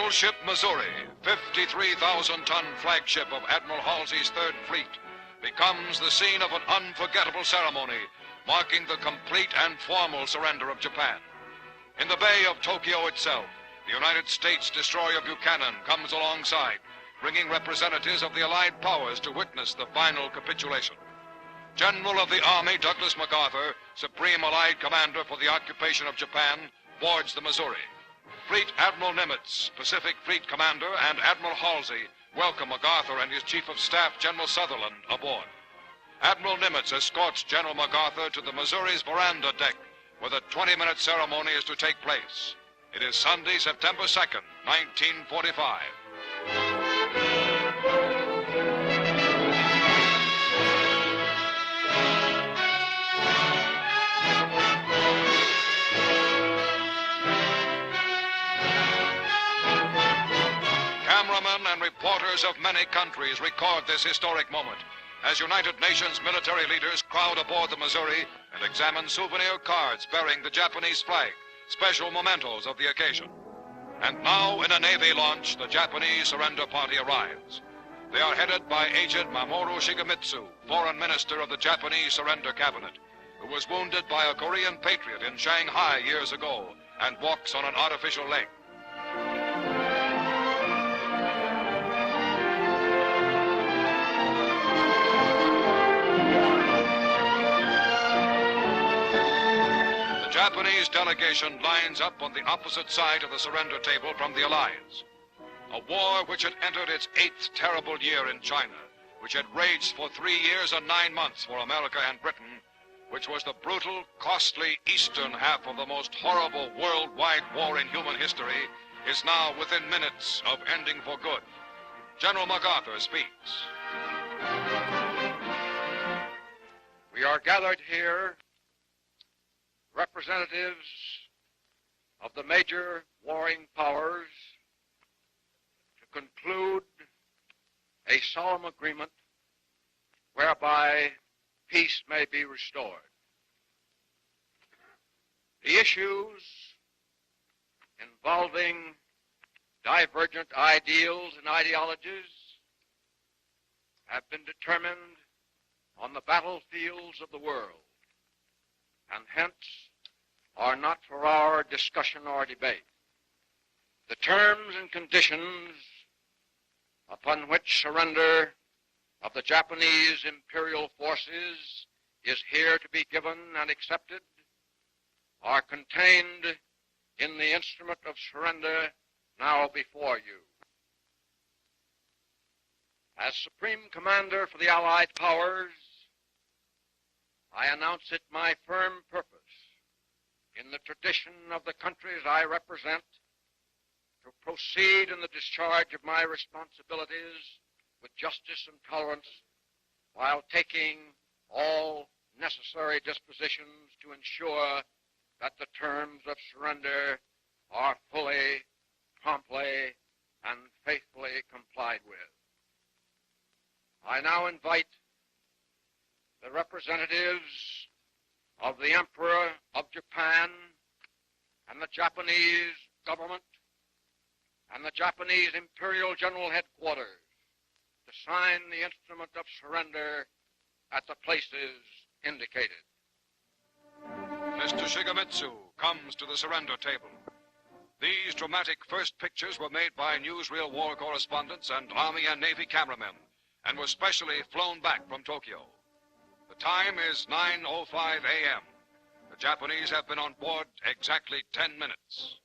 Battleship Missouri, 53,000-ton flagship of Admiral Halsey's Third Fleet, becomes the scene of an unforgettable ceremony marking the complete and formal surrender of Japan. In the Bay of Tokyo itself, the United States destroyer Buchanan comes alongside, bringing representatives of the Allied powers to witness the final capitulation. General of the Army Douglas MacArthur, Supreme Allied Commander for the occupation of Japan, boards the Missouri. Fleet Admiral Nimitz, Pacific Fleet Commander, and Admiral Halsey welcome MacArthur and his Chief of Staff, General Sutherland, aboard. Admiral Nimitz escorts General MacArthur to the Missouri's veranda deck, where the 20-minute ceremony is to take place. It is Sunday, September 2nd, 1945. Cameramen and reporters of many countries record this historic moment as United Nations military leaders crowd aboard the Missouri and examine souvenir cards bearing the Japanese flag, special mementos of the occasion. And now, in a Navy launch, the Japanese surrender party arrives. They are headed by Agent Mamoru Shigemitsu, Foreign Minister of the Japanese Surrender Cabinet, who was wounded by a Korean patriot in Shanghai years ago and walks on an artificial leg. The Japanese delegation lines up on the opposite side of the surrender table from the Allies. A war which had entered its 8th terrible year in China, which had raged for 3 years and 9 months for America and Britain, which was the brutal, costly eastern half of the most horrible worldwide war in human history, is now within minutes of ending for good. General MacArthur speaks. We are gathered here, representatives of the major warring powers, to conclude a solemn agreement whereby peace may be restored. The issues involving divergent ideals and ideologies have been determined on the battlefields of the world, and hence are not for our discussion or debate. The terms and conditions upon which surrender of the Japanese imperial forces is here to be given and accepted are contained in the instrument of surrender now before you. As Supreme Commander for the Allied Powers, I announce it my firm purpose, in the tradition of the countries I represent, to proceed in the discharge of my responsibilities with justice and tolerance, while taking all necessary dispositions to ensure that the terms of surrender are fully, promptly, and faithfully complied with. I now invite the representatives of the Emperor of Japan and the Japanese government and the Japanese Imperial General Headquarters to sign the instrument of surrender at the places indicated. Mr. Shigemitsu comes to the surrender table. These dramatic first pictures were made by newsreel war correspondents and Army and Navy cameramen and were specially flown back from Tokyo. The time is 9:05 a.m. The Japanese have been on board exactly 10 minutes.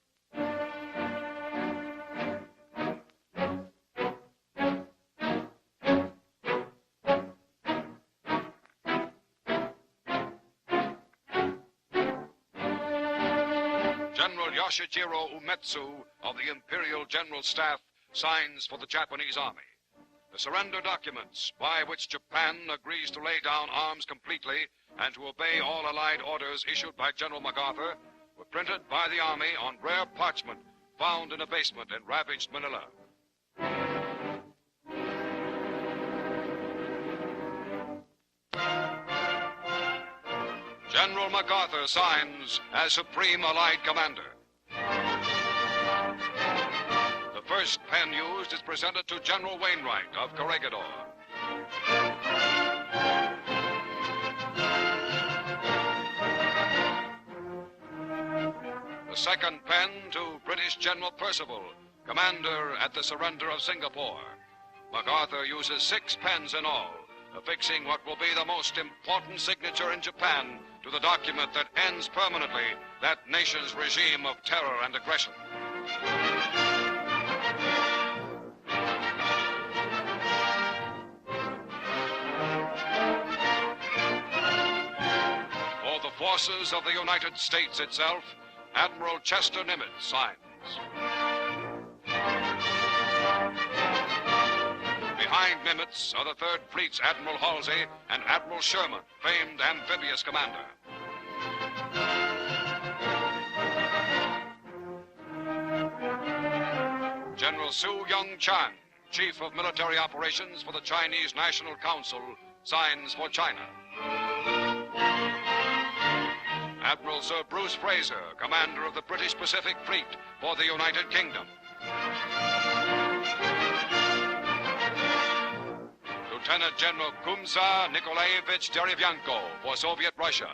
General Yoshijiro Umetsu of the Imperial General Staff signs for the Japanese Army. The surrender documents by which Japan agrees to lay down arms completely and to obey all Allied orders issued by General MacArthur were printed by the Army on rare parchment found in a basement in ravaged Manila. General MacArthur signs as Supreme Allied Commander. The first pen used is presented to General Wainwright of Corregidor. The second pen to British General Percival, commander at the surrender of Singapore. MacArthur uses 6 pens in all, affixing what will be the most important signature in Japan to the document that ends permanently that nation's regime of terror and aggression. For the forces of the United States itself, Admiral Chester Nimitz signs. Behind Nimitz are the Third Fleet's Admiral Halsey and Admiral Sherman, famed amphibious commander. General Su Young Chan, Chief of Military Operations for the Chinese National Council, signs for China. Admiral Sir Bruce Fraser, commander of the British Pacific Fleet for the United Kingdom. Lieutenant General Kumsa Nikolaevich Derevyanko for Soviet Russia.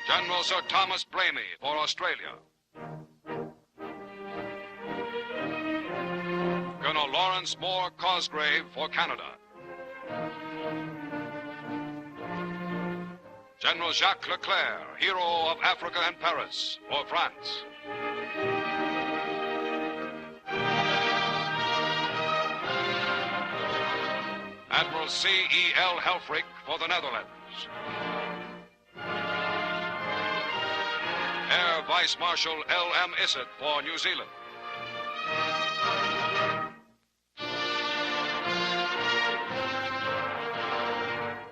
General Sir Thomas Blamey for Australia. Colonel Lawrence Moore Cosgrave for Canada. General Jacques Leclerc, hero of Africa and Paris, for France. Admiral C.E.L. Helfrich for the Netherlands. Air Vice Marshal L.M. Issett for New Zealand.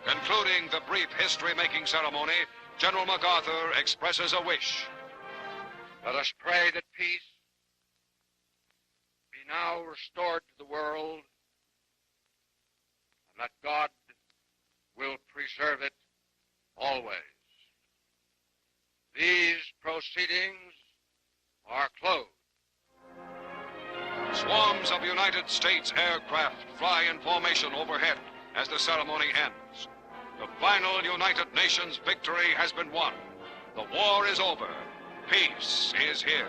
Concluding the brief history-making ceremony, General MacArthur expresses a wish. Let us pray that peace be now restored to the world, and that God will preserve it always. These proceedings are closed. Swarms of United States aircraft fly in formation overhead as the ceremony ends. The final United Nations victory has been won. The war is over. Peace is here.